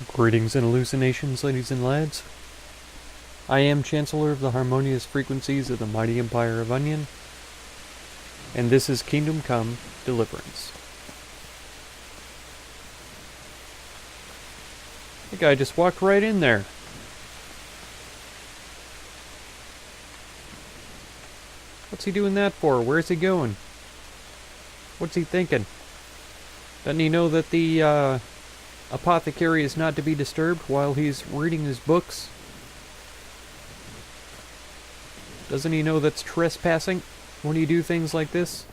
Greetings and hallucinations, ladies and lads. I am Chancellor of the harmonious frequencies of the mighty empire of Onion, and this is Kingdom Come Deliverance. The guy just walked right in there. What's he doing that for? Where's he going? What's he thinking? Doesn't he know that the apothecary is not to be disturbed while he's reading his books? Doesn't he know that's trespassing when you do things like this?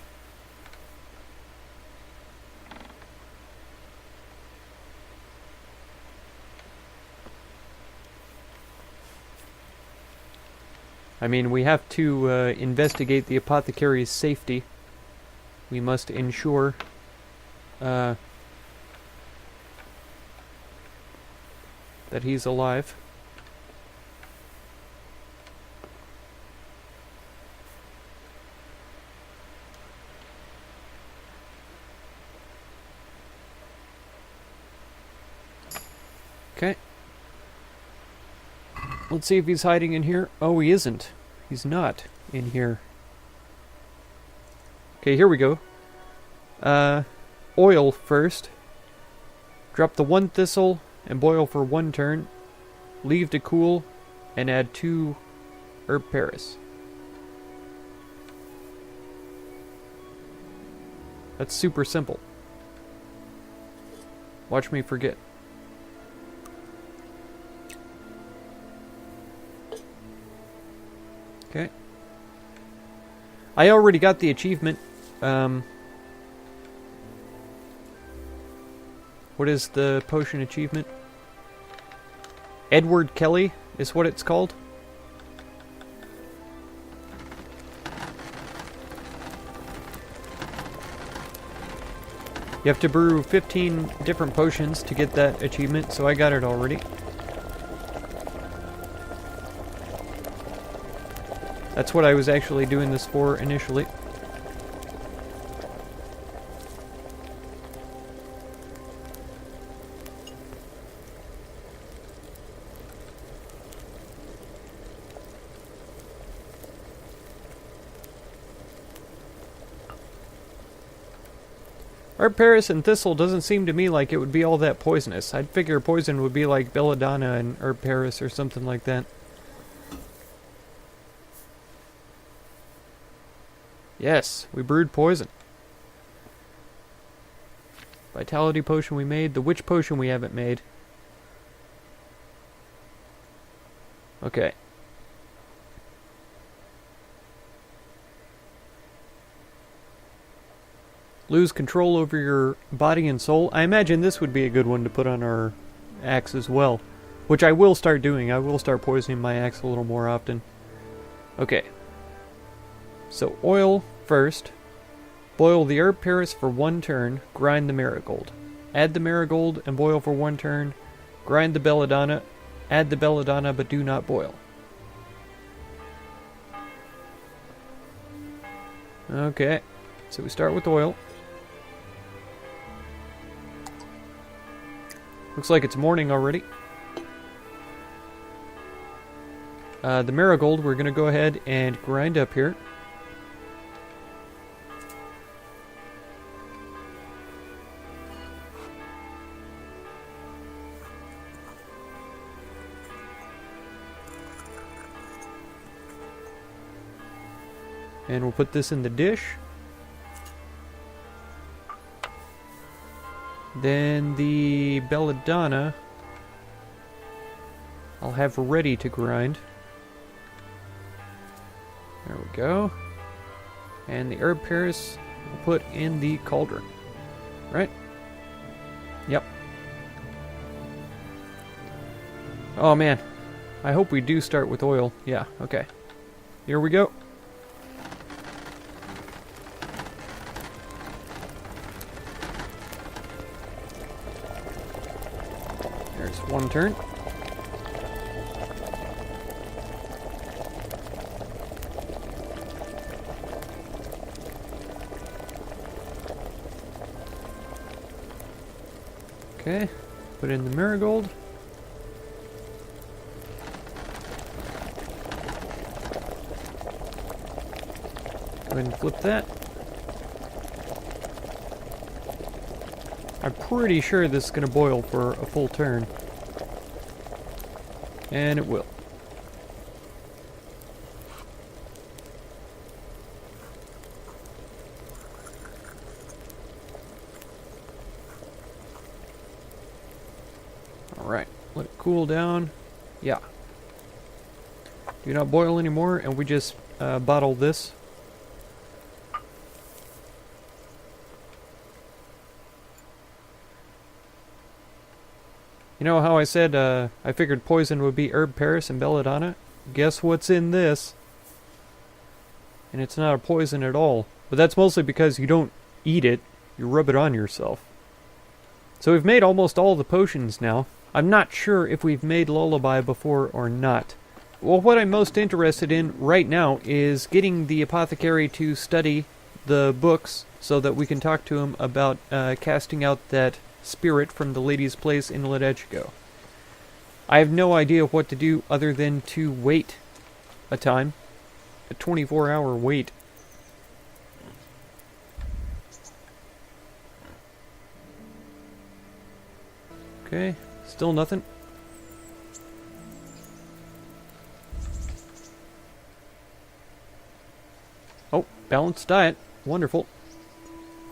I mean, we have to investigate the apothecary's safety. We must ensure that he's alive. Okay. Let's see if he's hiding in here. Oh, he isn't. He's not in here. Okay, here we go. Oil first. Drop the 1 thistle and boil for 1 turn. Leave to cool and add 2 herb paris. That's super simple. Watch me forget. Okay. I already got the achievement. What is the potion achievement? Edward Kelly is what it's called. You have to brew 15 different potions to get that achievement, so I got it already. That's what I was actually doing this for initially. Herb paris and thistle doesn't seem to me like it would be all that poisonous. I'd figure poison would be like belladonna and herb paris or something like that. Yes, we brewed poison. Vitality potion we made. The witch potion we haven't made. Okay. Lose control over your body and soul. I imagine this would be a good one to put on our axe as well. Which I will start doing. I will start poisoning my axe a little more often. Okay. So oil first. Boil the herb paris for 1 turn. Grind the marigold. Add the marigold and boil for 1 turn. Grind the belladonna. Add the belladonna but do not boil. Okay. So we start with oil. Looks like it's morning already. The marigold we're going to go ahead and grind up here. And we'll put this in the dish. Then the belladonna I'll have ready to grind. There we go. And the herb paris we'll put in the cauldron. Right? Yep. Oh man. I hope we do start with oil. Yeah, okay. Here we go. There's 1 turn. Okay, put in the marigold. Go ahead and flip that. I'm pretty sure this is going to boil for a full turn. And it will. Alright, let it cool down. Yeah. Do not boil anymore, and we just bottle this. You know how I said I figured poison would be herb paris and belladonna? Guess what's in this? And it's not a poison at all. But that's mostly because you don't eat it, you rub it on yourself. So we've made almost all the potions now. I'm not sure if we've made Lullaby before or not. Well, what I'm most interested in right now is getting the apothecary to study the books so that we can talk to him about casting out that spirit from the lady's place in Ledechko. I have no idea what to do other than to wait a time. A 24-hour wait. Okay, still nothing. Oh, balanced diet. Wonderful.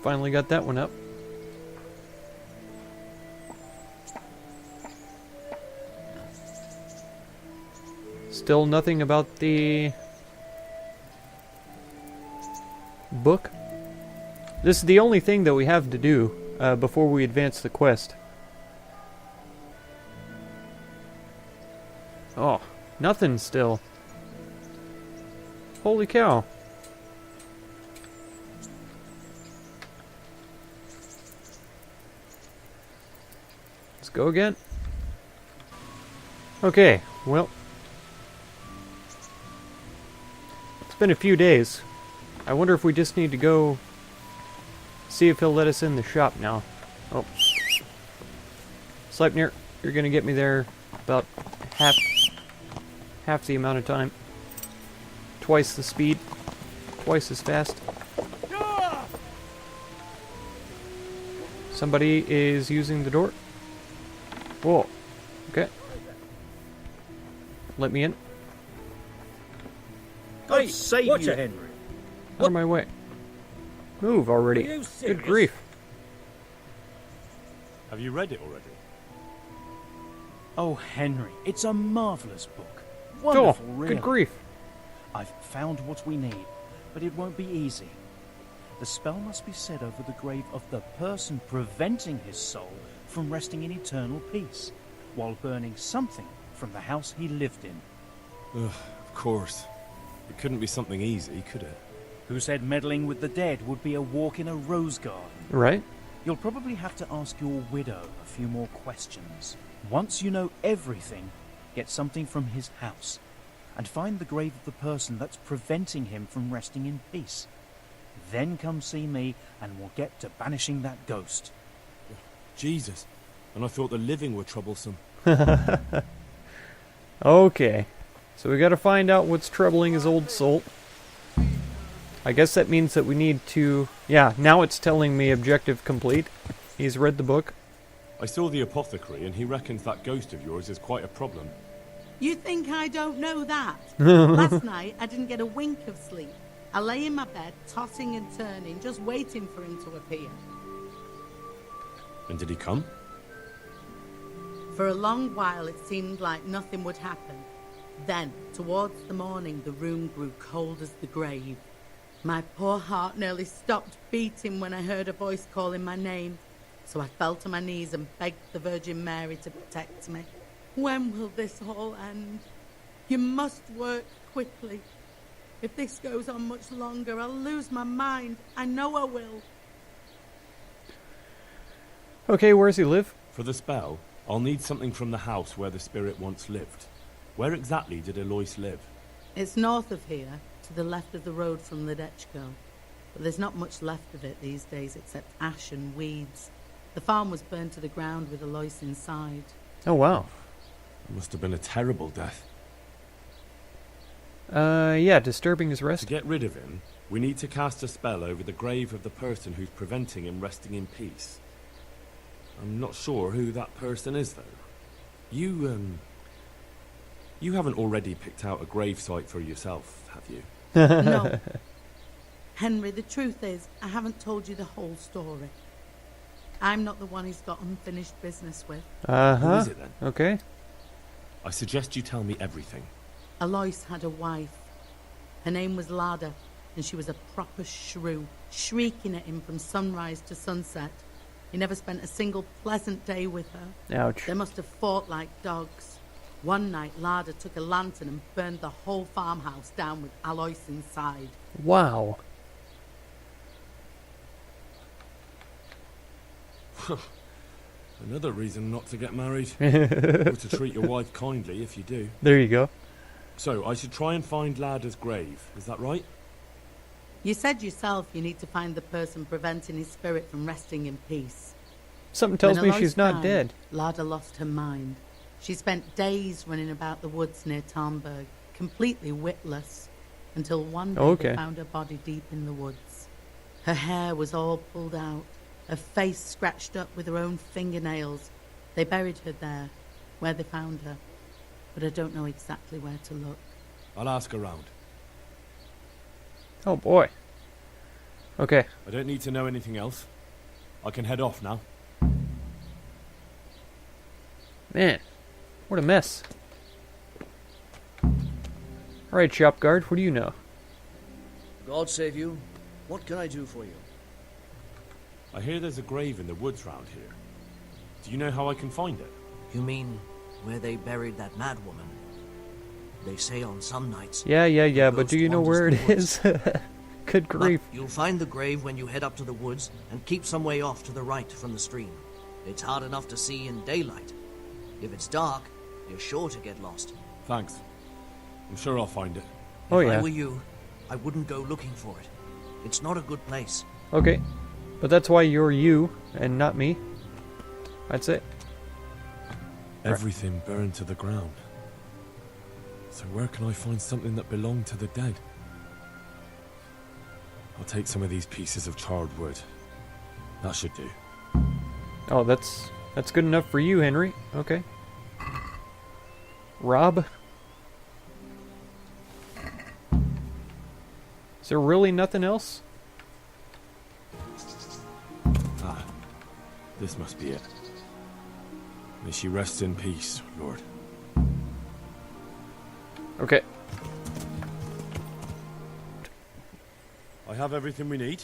Finally got that one up. Still nothing about the book. This is the only thing that we have to do before we advance the quest. Oh, nothing still. Holy cow. Let's go again. Okay, well. It's been a few days. I wonder if we just need to go see if he'll let us in the shop now. Oh. Sleipnir, you're gonna get me there about half the amount of time. Twice the speed. Twice as fast. Somebody is using the door. Whoa. Okay. Let me in. God save you, Henry. Out of my way. Move already. Good grief. Have you read it already? Oh, Henry, it's a marvellous book. Wonderful, really. Good grief. I've found what we need, but it won't be easy. The spell must be said over the grave of the person preventing his soul from resting in eternal peace, while burning something from the house he lived in. Ugh, of course. It couldn't be something easy, could it? Who said meddling with the dead would be a walk in a rose garden? Right. You'll probably have to ask your widow a few more questions. Once you know everything, get something from his house, and find the grave of the person that's preventing him from resting in peace. Then come see me, and we'll get to banishing that ghost. Jesus. And I thought the living were troublesome. Okay. So we gotta find out what's troubling his old soul. I guess that means that we need to... Yeah, now it's telling me objective complete. He's read the book. I saw the apothecary and he reckons that ghost of yours is quite a problem. You think I don't know that? Last night I didn't get a wink of sleep. I lay in my bed, tossing and turning, just waiting for him to appear. And did he come? For a long while it seemed like nothing would happen. Then, towards the morning, the room grew cold as the grave. My poor heart nearly stopped beating when I heard a voice calling my name. So I fell to my knees and begged the Virgin Mary to protect me. When will this all end? You must work quickly. If this goes on much longer, I'll lose my mind. I know I will. Okay, where does he live? For the spell, I'll need something from the house where the spirit once lived. Where exactly did Eloise live? It's north of here, to the left of the road from Ledechko. But there's not much left of it these days except ash and weeds. The farm was burned to the ground with Eloise inside. Oh, wow. It must have been a terrible death. Yeah, disturbing his To rest. get rid of him, we need to cast a spell over the grave of the person who's preventing him resting in peace. I'm not sure who that person is, though. You haven't already picked out a grave site for yourself, have you? No. Henry, the truth is, I haven't told you the whole story. I'm not the one he's got unfinished business with. Who Uh-huh. is it, then? Okay. I suggest you tell me everything. Alois had a wife. Her name was Lada, and she was a proper shrew, shrieking at him from sunrise to sunset. He never spent a single pleasant day with her. Ouch. They must have fought like dogs. One night, Lada took a lantern and burned the whole farmhouse down with Alois inside. Wow. Another reason not to get married. Or to treat your wife kindly if you do. There you go. So, I should try and find Lada's grave, is that right? You said yourself you need to find the person preventing his spirit from resting in peace. Something tells When me Alois she's not died, dead. Lada lost her mind. She spent days running about the woods near Tarnberg, completely witless, until one day Okay. they found her body deep in the woods. Her hair was all pulled out, her face scratched up with her own fingernails. They buried her there, where they found her, but I don't know exactly where to look. I'll ask around. Oh boy. Okay. I don't need to know anything else. I can head off now. Man. What a mess. Alright, shop guard, what do you know? God save you. What can I do for you? I hear there's a grave in the woods round here. Do you know how I can find it? You mean where they buried that mad woman? They say on some nights. Yeah, the but do ghost you know wanders where the it woods. is? Good But grief. you'll find the grave when you head up to the woods and keep some way off to the right from the stream. It's hard enough to see in daylight. If it's dark, you're sure to get lost. Thanks. I'm sure I'll find it. Oh If I yeah. were you, I wouldn't go looking for it. It's not a good place. Okay. But that's why you're you and not me. That's it. Everything burned to the ground. So where can I find something that belonged to the dead? I'll take some of these pieces of charred wood. That should do. Oh, that's good enough for you, Henry. Okay. Rob? Is there really nothing else? Ah, this must be it. May she rest in peace, Lord. Okay. I have everything we need.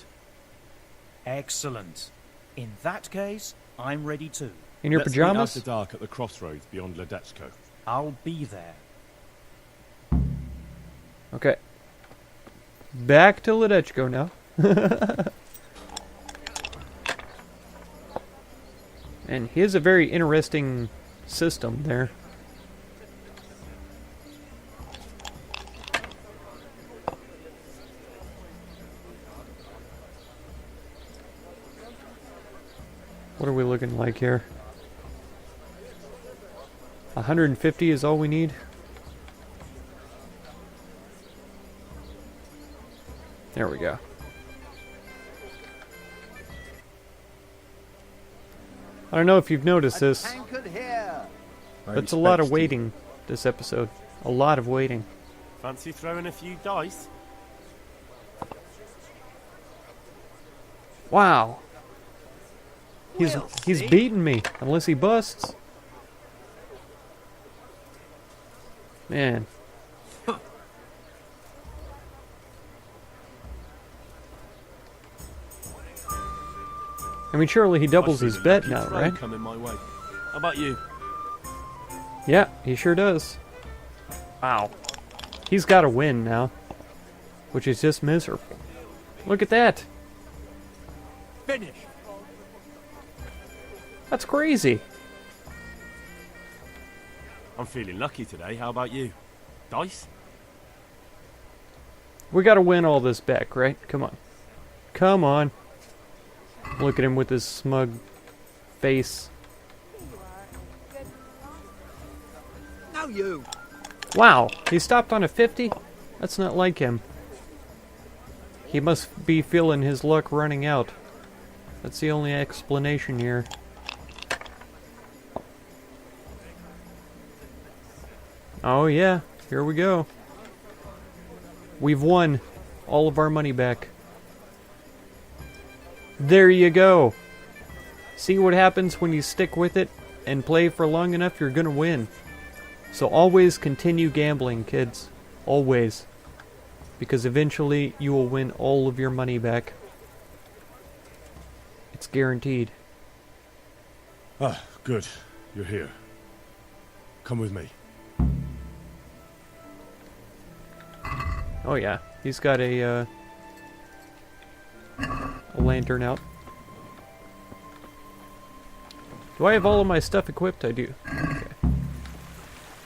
Excellent. In that case, I'm ready too. In your Let's meet pajamas? after dark at the crossroads beyond Ledechko. I'll be there. Okay. Back to Ledechko now. And he has a very interesting system there. What are we looking like here? 150 is all we need. There we go. I don't know if you've noticed this, but it's a lot of waiting this episode. A lot of waiting. Fancy throwing a few dice? Wow. He's beating me, unless he busts. Man. I mean, surely he doubles his bet now, right? Coming my way. How about you? Yeah, he sure does. Wow. He's got to win now, which is just miserable. Look at that. Finish. That's crazy. I'm feeling lucky today. How about you? Dice? We got to win all this back, right? Come on. Come on. Look at him with his smug face. Now you. Wow, he stopped on a 50? That's not like him. He must be feeling his luck running out. That's the only explanation here. Oh yeah, here we go. We've won all of our money back. There you go. See what happens when you stick with it and play for long enough, you're gonna win. So always continue gambling, kids. Always. Because eventually you will win all of your money back. It's guaranteed. Ah, good. You're here. Come with me. Oh yeah, he's got a lantern out. Do I have all of my stuff equipped? I do. Okay.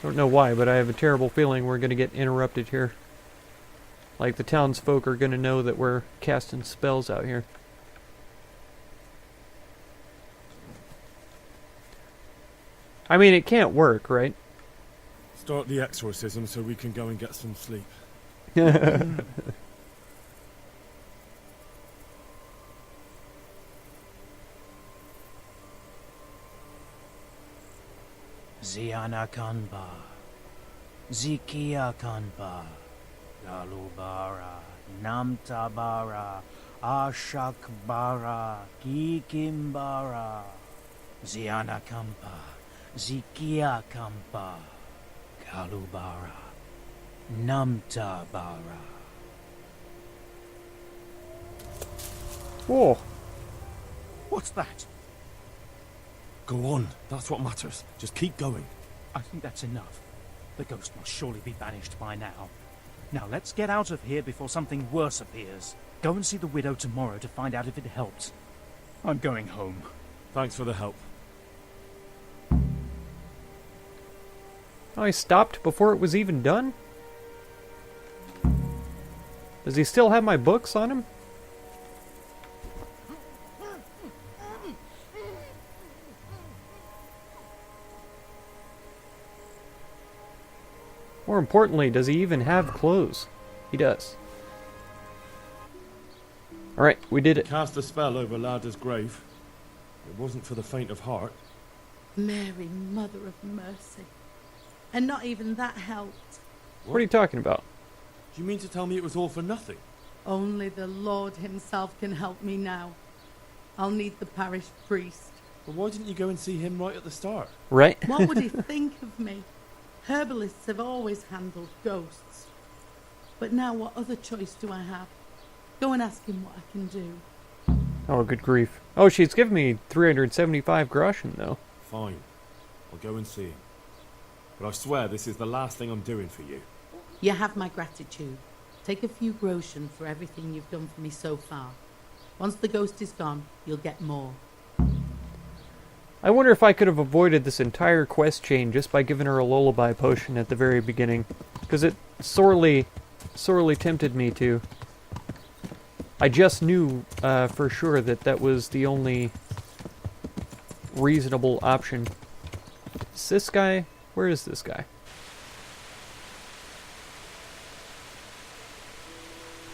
Don't know why, but I have a terrible feeling we're gonna get interrupted here. Like the townsfolk are gonna know that we're casting spells out here. I mean, it can't work, right? Start the exorcism so we can go and get some sleep. Ziana Kanba, Zikia Kanba, Galubara, Namtabara, Ashakbara, Kikimbara, Ziana Kampa, Zikia Kampa, Galubara, Namtabara. Whoa. What's that? Go on, that's what matters. Just keep going. I think that's enough. The ghost must surely be banished by now. Now let's get out of here before something worse appears. Go and see the widow tomorrow to find out if it helps. I'm going home. Thanks for the help. Oh, he stopped before it was even done? Does he still have my books on him? More importantly, does he even have clothes? He does. Alright, we did it. Cast a spell over Lada's grave. It wasn't for the faint of heart. Mary, Mother of Mercy. And not even that helped. What are you talking about? Do you mean to tell me it was all for nothing? Only the Lord himself can help me now. I'll need the parish priest. Well, why didn't you go and see him right at the start? Right? What would he think of me? Herbalists have always handled ghosts. But now what other choice do I have? Go and ask him what I can do. Oh, good grief. Oh, she's giving me 375 groschen, though. Fine. I'll go and see him. But I swear this is the last thing I'm doing for you. You have my gratitude. Take a few groschen for everything you've done for me so far. Once the ghost is gone, you'll get more. I wonder if I could have avoided this entire quest chain just by giving her a lullaby potion at the very beginning. Because it sorely tempted me to. I just knew for sure that that was the only reasonable option. Is this guy? Where is this guy?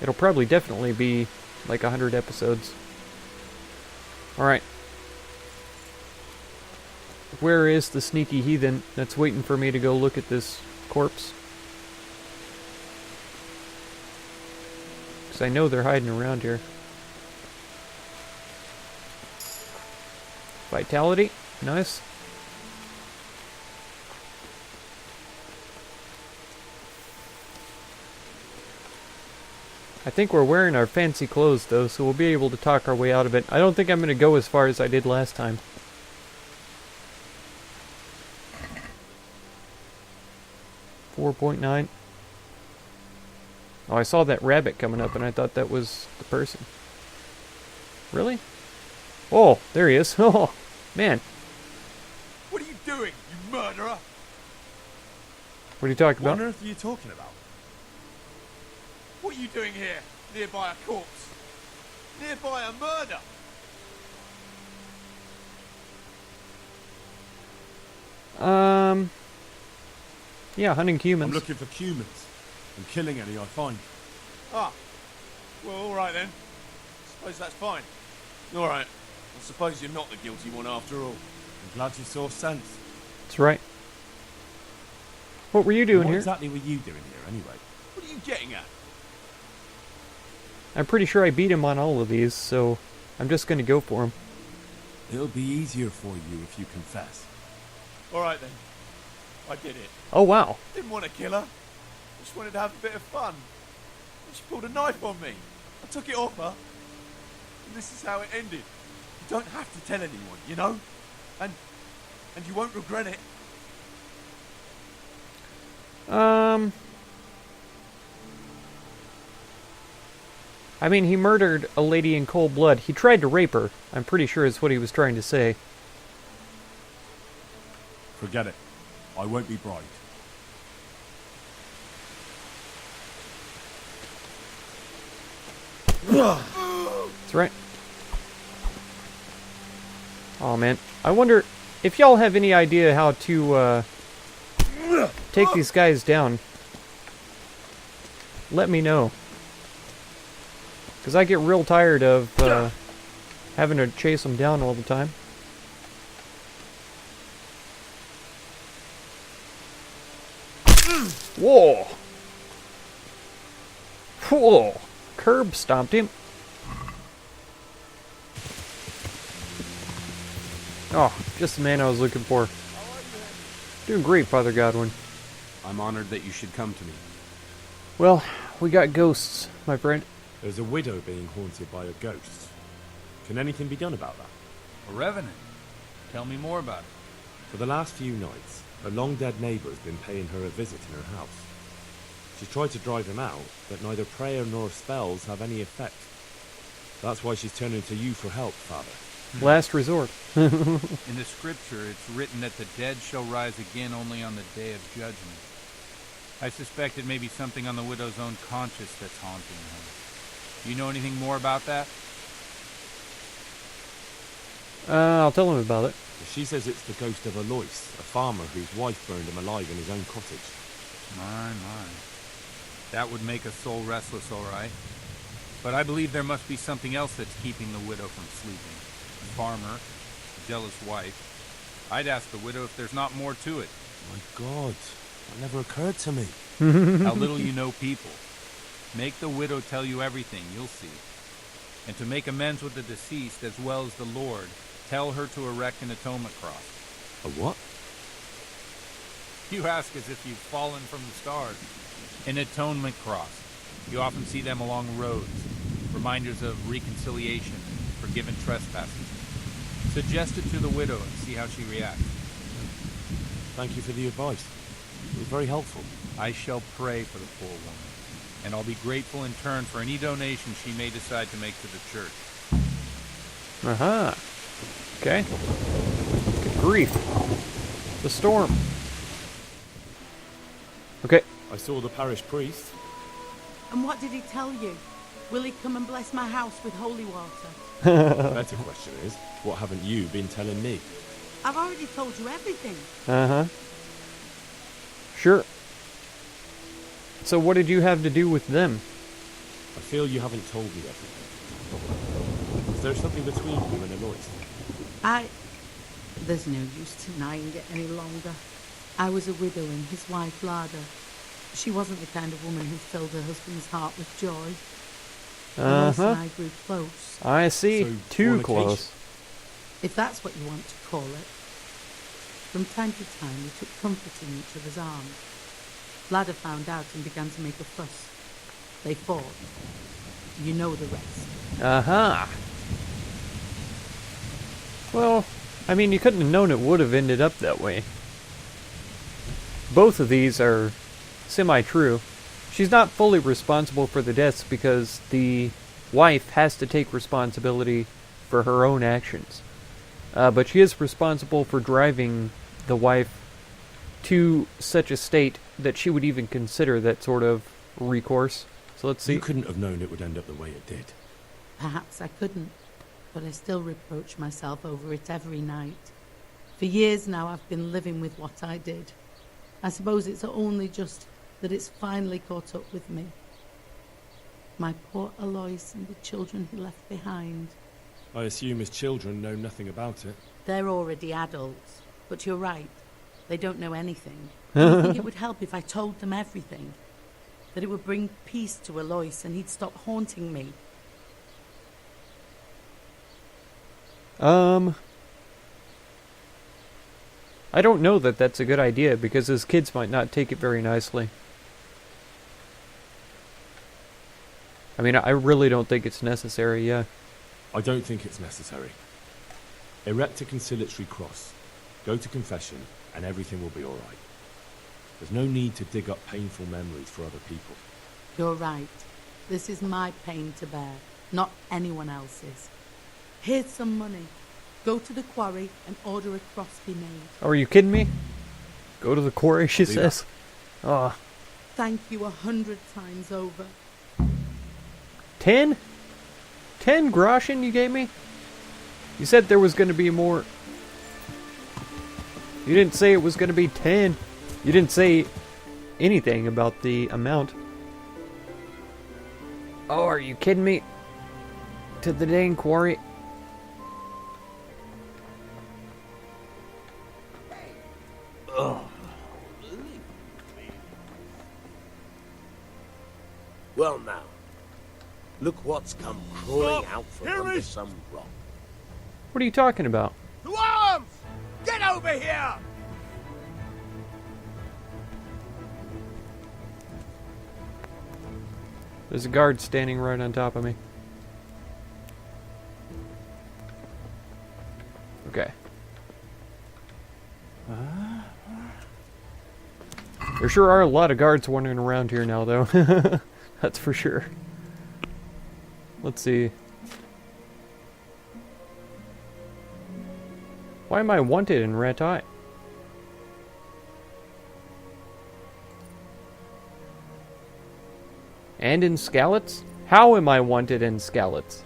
It'll probably definitely be like 100 episodes. Alright. Where is the sneaky heathen that's waiting for me to go look at this corpse? Because I know they're hiding around here. Vitality. Nice. I think we're wearing our fancy clothes though, so we'll be able to talk our way out of it. I don't think I'm going to go as far as I did last time. .9. Oh, I saw that rabbit coming up and I thought that was the person. Really? Oh, there he is. Oh, man. What are you doing, you murderer? What are you talking What about? on earth are you talking about? What are you doing here, nearby a corpse? Nearby a murder? Yeah, hunting humans. I'm looking for humans. and killing any I find. Ah, well, all right then. Suppose that's fine. All right. I suppose you're not the guilty one after all. I'm glad you saw sense. That's right. What were you doing What here? exactly were you doing here, anyway? What are you getting at? I'm pretty sure I beat him on all of these, so I'm just going to go for him. It'll be easier for you if you confess. All right then. I did it. Oh, wow. Didn't want to kill her. Just wanted to have a bit of fun. And she pulled a knife on me. I took it off her. And this is how it ended. You don't have to tell anyone, you know? And you won't regret it. I mean, he murdered a lady in cold blood. He tried to rape her. I'm pretty sure is what he was trying to say. Forget it. I won't be bribed. That's right. Oh, man. I wonder if y'all have any idea how to, take these guys down. Let me know. Because I get real tired of, having to chase them down all the time. Whoa! Whoa! Curb stomped him. Oh, just the man I was looking for. Doing great, Father Godwin. I'm honored that you should come to me. Well, we got ghosts, my friend. There's a widow being haunted by a ghost. Can anything be done about that? A revenant? Tell me more about it. For the last few nights, her long-dead neighbour's been paying her a visit in her house. She's tried to drive him out, but neither prayer nor spells have any effect. That's why she's turning to you for help, Father. Last resort. In the scripture, it's written that the dead shall rise again only on the day of judgment. I suspect it may be something on the widow's own conscience that's haunting her. Do you know anything more about that? I'll tell him about it. She says it's the ghost of Alois, a farmer whose wife burned him alive in his own cottage. My. That would make a soul restless, all right. But I believe there must be something else that's keeping the widow from sleeping. A farmer, a jealous wife. I'd ask the widow if there's not more to it. My God, that never occurred to me. How little you know people. Make the widow tell you everything, you'll see. And to make amends with the deceased as well as the Lord, tell her to erect an atonement cross. A what? You ask as if you've fallen from the stars. An atonement cross. You often see them along roads. Reminders of reconciliation and forgiven trespasses. Suggest it to the widow and see how she reacts. Thank you for the advice. It was very helpful. I shall pray for the poor woman, and I'll be grateful in turn for any donation she may decide to make to the church. Aha. Okay. Good grief. The storm. Okay. I saw the parish priest. And what did he tell you? Will he come and bless my house with holy water? The better question is, what haven't you been telling me? I've already told you everything. Uh-huh. Sure. So what did you have to do with them? I feel you haven't told me everything. Is there something between you and Alois? There's no use denying it any longer. I was a widow and his wife, Lada. She wasn't the kind of woman who filled her husband's heart with joy. Alois and I grew close. I see. So, Too fornication. close. If that's what you want to call it. From time to time, we took comfort in each other's arms. Lada found out and began to make a fuss. They fought. You know the rest. Aha. Well, I mean, you couldn't have known it would have ended up that way. Both of these are semi-true. She's not fully responsible for the deaths because the wife has to take responsibility for her own actions. But she is responsible for driving the wife to such a state that she would even consider that sort of recourse. So let's see. You couldn't have known it would end up the way it did. Perhaps I couldn't, but I still reproach myself over it every night. For years now I've been living with what I did. I suppose it's only just that it's finally caught up with me. My poor Alois and the children he left behind. I assume his children know nothing about it. They're already adults, but you're right. They don't know anything. I think it would help if I told them everything. That it would bring peace to Alois and he'd stop haunting me. I don't know that that's a good idea, because his kids might not take it very nicely. I mean, I really don't think it's necessary, yeah. I don't think it's necessary. Erect a conciliatory cross, go to confession, and everything will be alright. There's no need to dig up painful memories for other people. You're right. This is my pain to bear, not anyone else's. Here's some money. Go to the quarry and order a cross be made. Oh, are you kidding me? Go to the quarry, she Do says. Oh. Thank you 100 times over. 10? 10 groschen you gave me? You said there was going to be more. You didn't say it was going to be 10. You didn't say anything about the amount. Oh, are you kidding me? To the dang quarry. Well now, look what's come crawling out from under some rock. What are you talking about? To arms! Get over here! There's a guard standing right on top of me. Okay. There sure are a lot of guards wandering around here now, though. That's for sure. Let's see. Why am I wanted in Rattay? And in Skalitz? How am I wanted in Skalitz?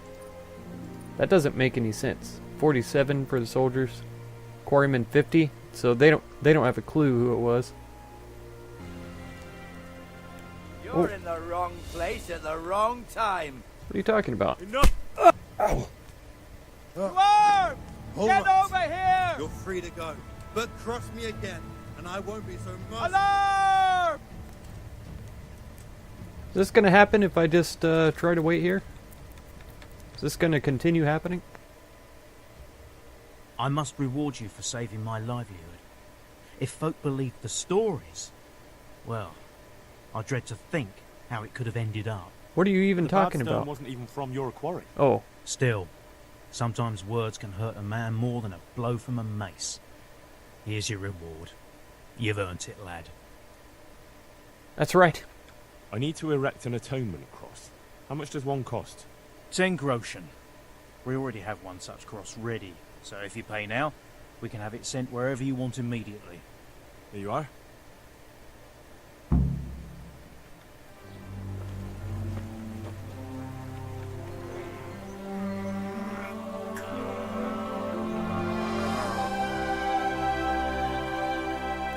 That doesn't make any sense. 47 for the soldiers. Quarrymen 50, so they don't have a clue who it was. You're in the wrong place at the wrong time. What are you talking about? Enough! Ow! Arms! All Get right. over here! You're free to go, but cross me again, and I won't be so merciful. Alarm! Is this gonna happen if I just try to wait here? Is this gonna continue happening? I must reward you for saving my livelihood. If folk believed the stories, well, I dread to think how it could have ended up. What are you even The talking Bardstone about? wasn't even from your quarry. Oh, Still, sometimes words can hurt a man more than a blow from a mace. Here's your reward. You've earned it, lad. that's right. I need to erect an atonement cross. How much does one cost? 10 groschen. We already have one such cross ready, so if you pay now, we can have it sent wherever you want immediately. Here you are.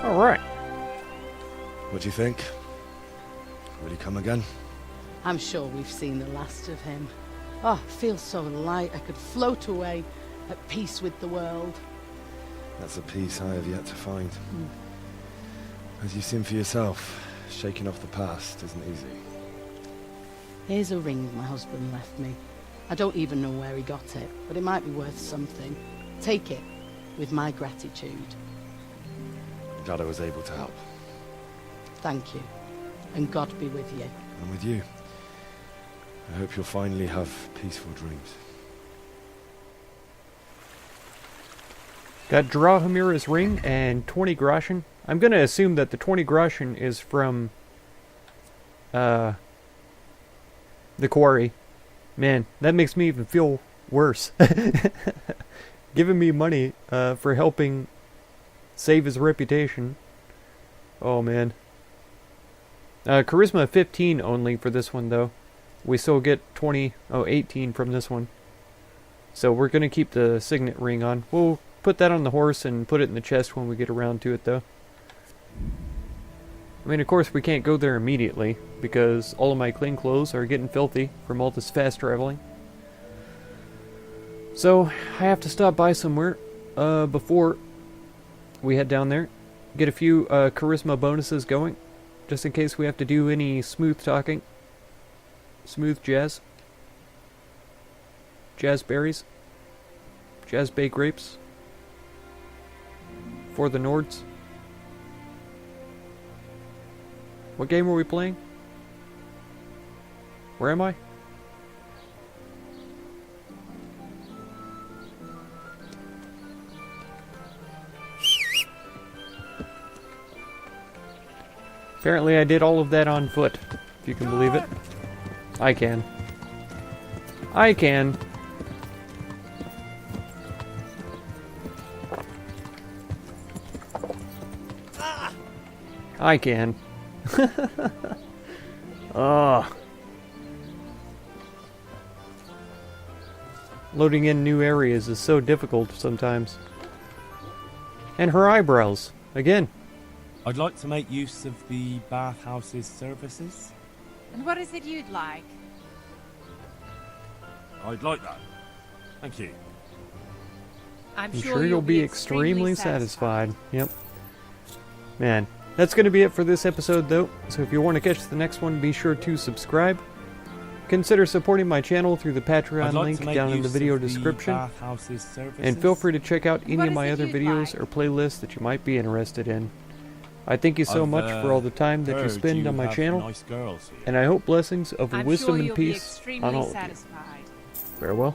All right. What do you think? Will he come again? I'm sure we've seen the last of him. Oh, I feel so light I could float away at peace with the world. That's a peace I have yet to find. As you've seen for yourself, shaking off the past isn't easy. Here's a ring my husband left me. I don't even know where he got it, but it might be worth something. Take it, with my gratitude. Glad I was able to help. Thank you, and God be with you. And with you. I hope you'll finally have peaceful dreams. Got Drahomira's ring and 20 groschen. I'm gonna assume that the 20 groschen is from the quarry. Man, that makes me even feel worse. Giving me money for helping save his reputation. Oh man. Charisma 15 only for this one though. We still get 18 from this one. So we're gonna keep the signet ring on. We'll put that on the horse and put it in the chest when we get around to it though. I mean, of course, we can't go there immediately, because all of my clean clothes are getting filthy from all this fast traveling. So, I have to stop by somewhere before we head down there. Get a few charisma bonuses going, just in case we have to do any smooth talking. Smooth jazz. Jazzberries. Jazzbay grapes. For the Nords. What game are we playing? Where am I? Apparently I did all of that on foot, if you can believe it. I can. I can. I can. Ugh. Loading in new areas is so difficult sometimes. And her eyebrows, again. I'd like to make use of the bathhouse's services. And what is it you'd like? I'd like that. Thank you. I'm I'm sure you'll be extremely satisfied. Yep. Man, that's going to be it for this episode, though. So if you want to catch the next one, be sure to subscribe. Consider supporting my channel through the Patreon link down in the video description. And feel free to check out any of my other videos or playlists that you might be interested in. I thank you so much for all the time that you spend on my channel, and I hope blessings of wisdom and peace on all of you. Farewell.